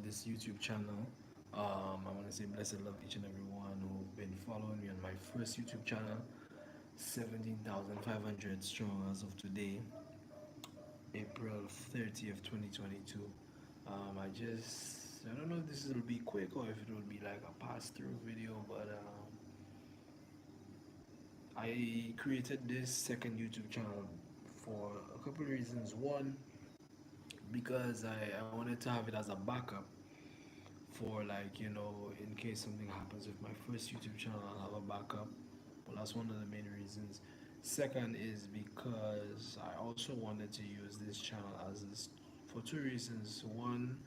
of this YouTube channel. I want to say blessed love each and everyone who've been following me on my first YouTube channel, 17,500 strong as of today, April 30th, 2022. I don't know if this will be quick or if it will be like a pass-through video, but I created this second YouTube channel for a couple of reasons. One, because I wanted to have it as a backup for, like, in case something happens with my first YouTube channel, I'll have a backup. Well, that's one of the main reasons. Second is because I also wanted to use this channel for two reasons. One,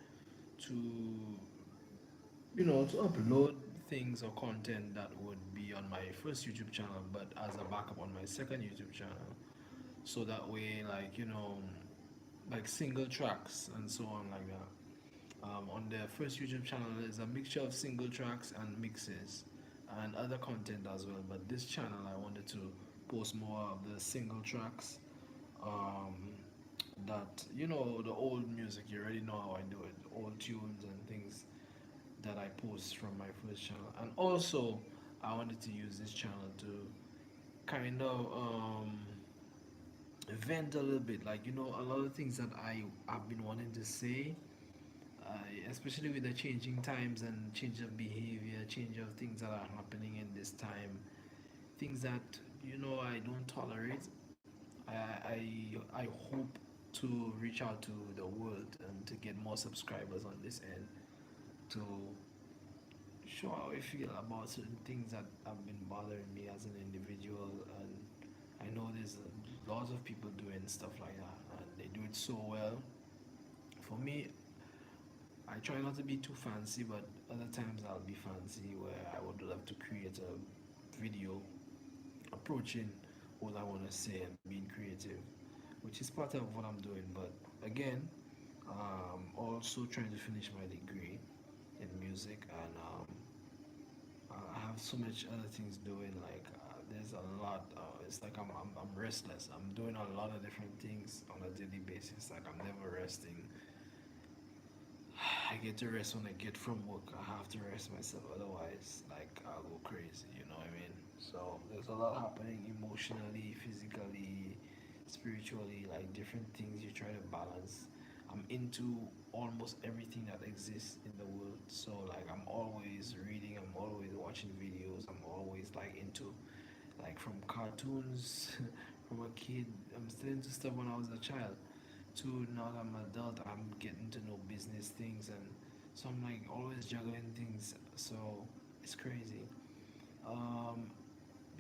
to to upload things or content that would be on my first YouTube channel, but as a backup on my second YouTube channel. So that way, like, like single tracks and so on, like that. On the first YouTube channel, there's a mixture of single tracks and mixes and other content as well. But this channel, I wanted to post more of the single tracks. Um, that the old music. You already know how I do it. Old tunes and things that I post from my first channel. And also, I wanted to use this channel to kind of vent a little bit. Like, a lot of things that I've been wanting to say, especially with the changing times and change of behavior, change of things that are happening in this time, things that I don't tolerate. I hope to reach out to the world and to get more subscribers on this end, to show how I feel about certain things that have been bothering me as an individual. And I know there's lots of people doing stuff like that, and they do it so well. For me, I try not to be too fancy, but other times I'll be fancy where I would love to create a video approaching what I want to say and being creative, which is part of what I'm doing. But again, also trying to finish my degree in music, and I have so much other things doing. Like, there's a lot. It's like I'm restless. I'm doing a lot of different things on a daily basis. Like, I'm never resting. I get to rest when I get from work. I have to rest myself, otherwise, like, I'll go crazy. You know what I mean? So there's a lot happening emotionally, physically, spiritually, like different things you try to balance. I'm into almost everything that exists in the world. So, like, I'm always reading. I'm always watching videos. I'm always like into, like, from cartoons from a kid. I'm still into stuff when I was a child to now that I'm an adult. I'm getting to know business things, and so I'm like always juggling things. So it's crazy. Um,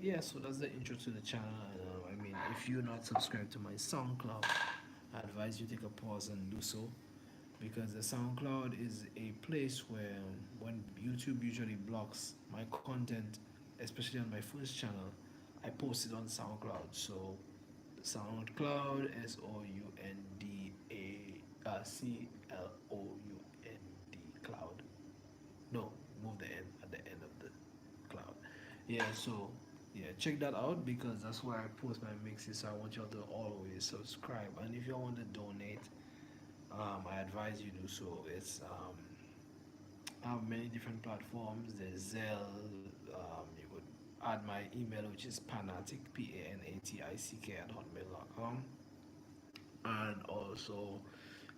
yeah, so that's the intro to the channel. I mean, if you're not subscribed to my SoundCloud, I advise you take a pause and do so, because the SoundCloud is a place where, when YouTube usually blocks my content, especially on my first channel, I post it on SoundCloud. So SoundCloud, SoundCloud, cloud. No, move the N at the end of the cloud. Yeah, so yeah, check that out, because that's where I post my mixes. So I want y'all to always subscribe, and if y'all want to donate, I advise you do so. I have many different platforms. There's Zelle. You could add my email, which is panatic, panatic at hotmail.com, and also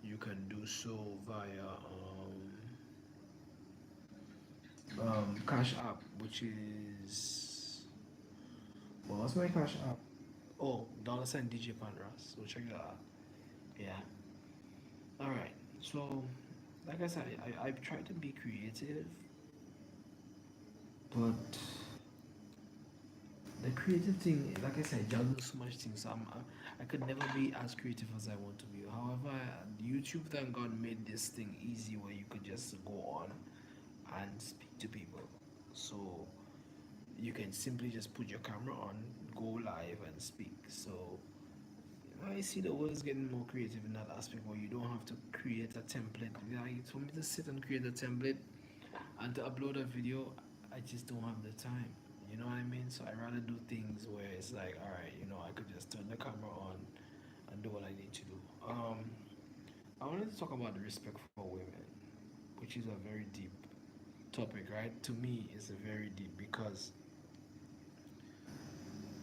you can do so via Cash App, which is, well, what's my Cash App? Oh, dollar sign DJ Panras. So check that out. Yeah. All right. So, like I said, I've tried to be creative, but the creative thing, like I said, I juggle so much things. So I could never be as creative as I want to be. However, YouTube, thank God, made this thing easy where you could just go on and speak to people. So you can simply just put your camera on, go live, and speak. So I see the world is getting more creative in that aspect, where you don't have to create a template. Like, for me to sit and create a template and to upload a video, I just don't have the time. You know what I mean? So I rather do things where it's like, all right, I could just turn the camera on and do what I need to do. I wanted to talk about the respect for women, which which is a very deep topic, right? To me, it's a very deep because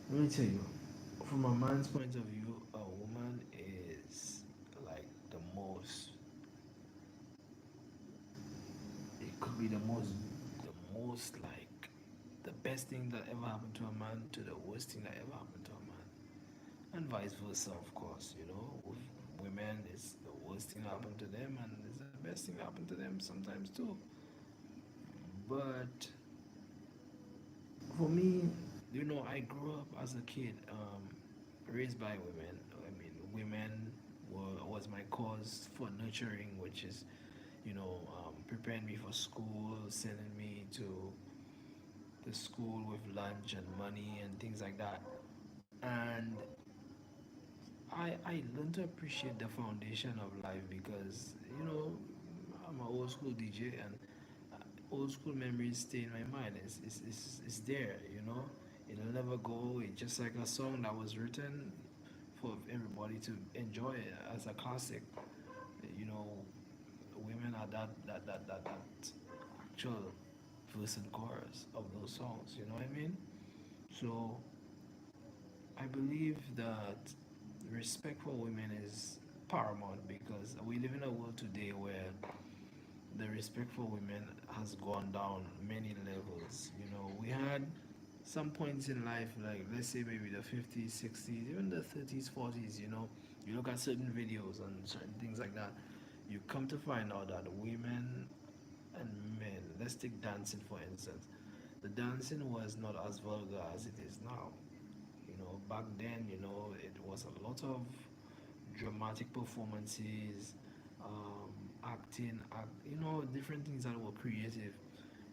let me tell you, from a man's point of view, a woman is like the most. It could be the most like the best thing that ever happened to a man to the worst thing that ever happened to a man, and vice versa, of course. With women, it's the worst thing that happened to them, and it's the best thing that happened to them sometimes too. But for me, I grew up as a kid, raised by women. I mean, women was my cause for nurturing, which is, preparing me for school, sending me to the school with lunch and money and things like that. And I learned to appreciate the foundation of life because, I'm an old school DJ, and old school memories stay in my mind. It's there, It'll never go. It's just like a song that was written for everybody to enjoy as a classic. You know, Women are that actual verse and chorus of those songs. You know what I mean? So I believe that respect for women is paramount because we live in a world today where the respect for women has gone down many levels. We had some points in life, like let's say maybe the 50s, 60s, even the 30s, 40s, you look at certain videos and certain things like that, you come to find out that women and men, let's take dancing for instance, the dancing was not as vulgar as it is now. Back then, it was a lot of dramatic performances, acting, different things that were creative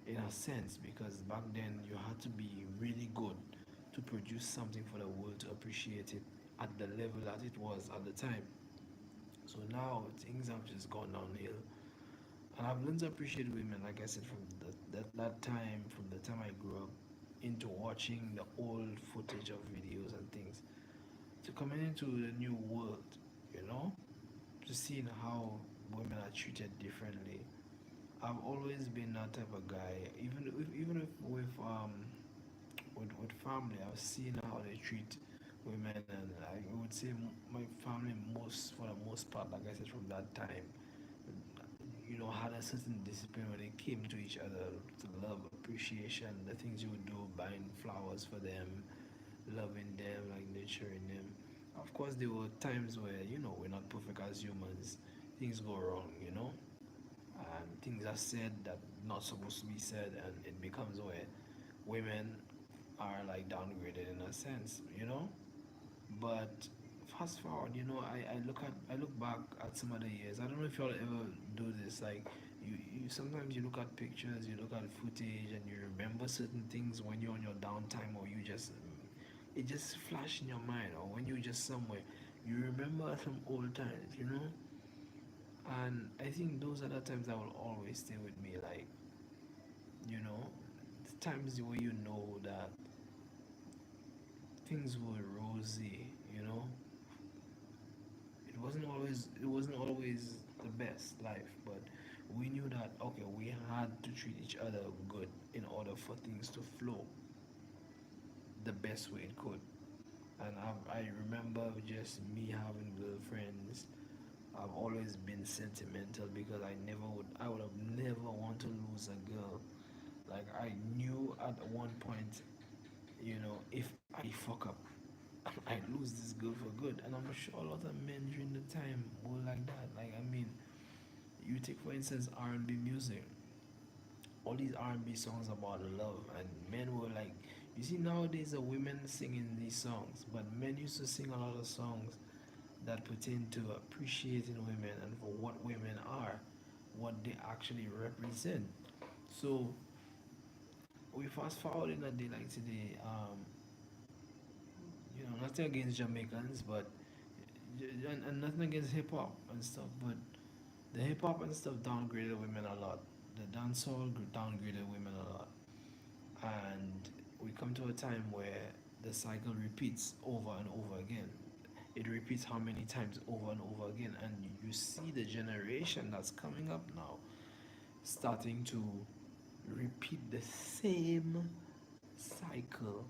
in a sense because back then you had to be really good to produce something for the world to appreciate it at the level that it was at the time. So now things have just gone downhill. And I've learned to appreciate women, like I said, from that time, from the time I grew up, into watching the old footage of videos and things, to coming into the new world, you know, to seeing how women are treated differently. I've always been that type of guy. Even if with family, I've seen how they treat women, and I would say my family most for the most part, like I said, from that time, had a certain discipline when it came to each other, to love, appreciation, the things you would do, buying flowers for them, loving them, like nurturing them. Of course, there were times where we're not perfect as humans. Things go wrong, and things are said that not supposed to be said, and it becomes where women are like downgraded in a sense, But fast forward, I look back at some of the years. I don't know if y'all ever do this. Like you sometimes you look at pictures, you look at footage, and you remember certain things when you're on your downtime, or you just it just flash in your mind, or when you're just somewhere, you remember some old times, And I think those are the times that will always stay with me. Like you know, the times where that things were rosy, it wasn't always the best life, but we knew that okay, we had to treat each other good in order for things to flow the best way it could. And I remember just me having girlfriends. I've always been sentimental because I would have never want to lose a girl. Like I knew at one point, if I fuck up, I lose this girl for good. And I'm sure a lot of men during the time were like that. Like I mean, you take for instance R&B music. All these R&B songs about love, and men were like, you see nowadays the women singing these songs, but men used to sing a lot of songs that pertain to appreciating women and for what women are, what they actually represent. So we fast forward in a day like today. Nothing against Jamaicans, but and nothing against hip hop and stuff, but the hip hop and stuff downgraded women a lot. The dancehall downgraded women a lot, and we come to a time where the cycle repeats over and over again. It repeats how many times over and over again, and you see the generation that's coming up now. starting to repeat the same cycle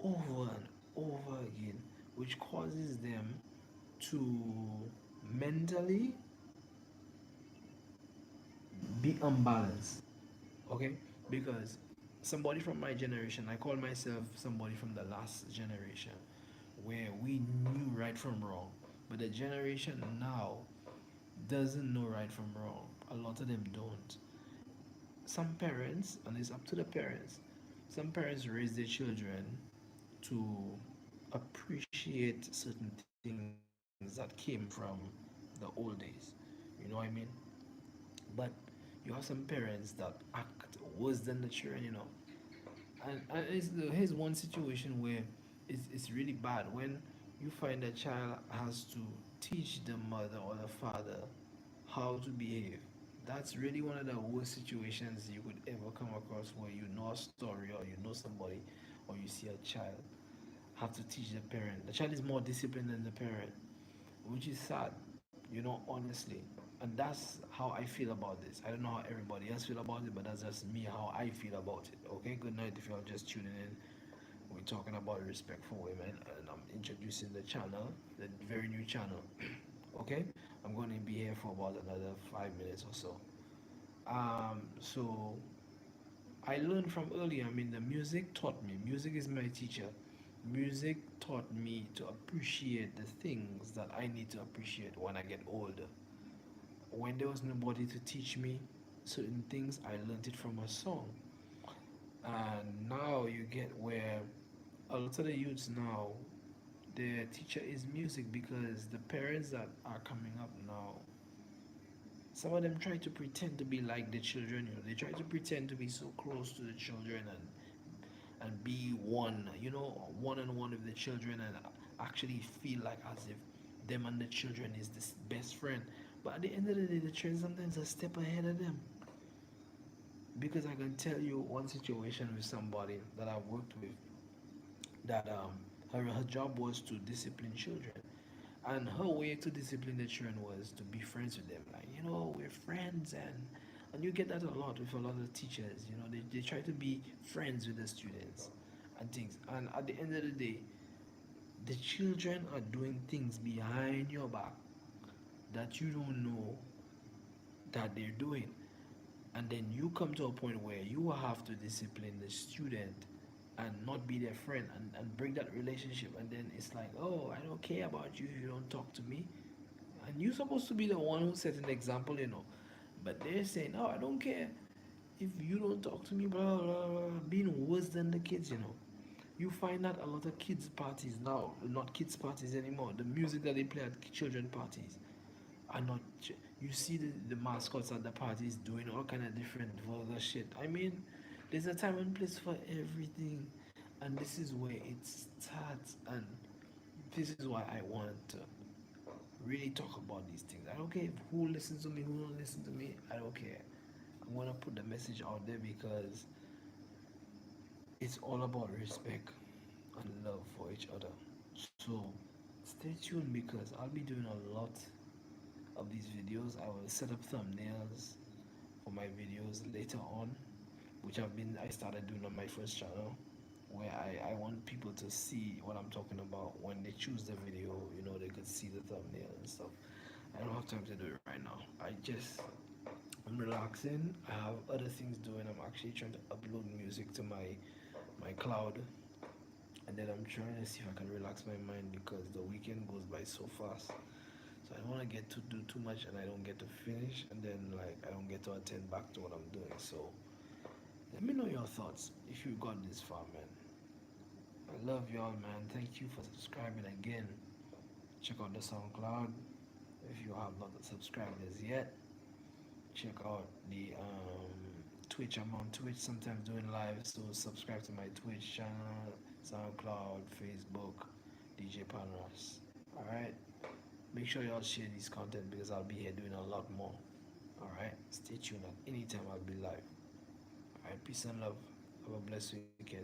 over and over again, which causes them to mentally be unbalanced. Okay, because somebody from my generation, I call myself somebody from the last generation, where we knew right from wrong, but the generation now doesn't know right from wrong. A lot of them don't. Some parents, and it's up to the parents, some parents raise their children to appreciate certain things that came from the old days. You know what I mean? But you have some parents that act worse than the children, you know. Here's one situation where it's really bad when you find a child has to teach the mother or the father how to behave. That's really one of the worst situations you could ever come across, where you know a story or you know somebody or you see a child have to teach the parent. The child is more disciplined than the parent, which is sad, you know, honestly. And that's how I feel about this. I don't know how everybody else feel about it, but that's just me how I feel about it. Okay, good night if you're just tuning in. We're talking about respect for women, and I'm introducing the channel, the very new channel. Okay, I'm going to be here for about another 5 minutes or so. So I learned from early. I mean, the music taught me. Music is my teacher. Music taught me to appreciate the things that I need to appreciate when I get older. When there was nobody to teach me certain things, I learned it from a song. And now you get where a lot of the youths now, their teacher is music, because the parents that are coming up now, some of them try to pretend to be like the children. You know, they try to pretend to be so close to the children and be one, you know, one on one with the children, and actually feel like as if them and the children is this best friend. But at the end of the day, the children sometimes a step ahead of them. Because I can tell you one situation with somebody that I worked with, that her job was to discipline children. And her way to discipline the children was to be friends with them. Like, you know, we're friends, and you get that a lot with a lot of teachers. You know, they try to be friends with the students and things. And at the end of the day, the children are doing things behind your back that you don't know that they're doing. And then you come to a point where you have to discipline the student and not be their friend, and break that relationship. And then it's like, oh, I don't care about you if you don't talk to me. And you're supposed to be the one who set an example, you know. But they're saying, oh, I don't care if you don't talk to me, blah, blah, blah, being worse than the kids, you know. You find that a lot of kids' parties now, not kids' parties anymore, the music that they play at children parties are not. You see the mascots at the parties doing all kind of different vulgar shit. I mean, there's a time and place for everything, and this is where it starts. And this is why I want to really talk about these things. I don't care who listens to me, who don't listen to me. I don't care. I'm gonna put the message out there because it's all about respect and love for each other. So stay tuned, because I'll be doing a lot of these videos. I will set up thumbnails for my videos later on, which I started doing on my first channel, where I want people to see what I'm talking about when they choose the video. You know, they could see the thumbnail and stuff. I don't have time to do it right now. I'm relaxing. I have other things doing. I'm actually trying to upload music to my cloud, and then I'm trying to see if I can relax my mind, because the weekend goes by so fast. So I don't want to get to do too much and I don't get to finish, and then like I don't get to attend back to what I'm doing. So let me know your thoughts if you got this far, man. I love y'all, man. Thank you for subscribing again. Check out the SoundCloud if you have not subscribed as yet. Check out the Twitch. I'm on Twitch sometimes doing live, so subscribe to my Twitch channel, SoundCloud, Facebook, DJ Panras. Alright? Make sure y'all share this content, because I'll be here doing a lot more. Alright? Stay tuned at any time I'll be live. Alright, peace and love. Have a blessed weekend.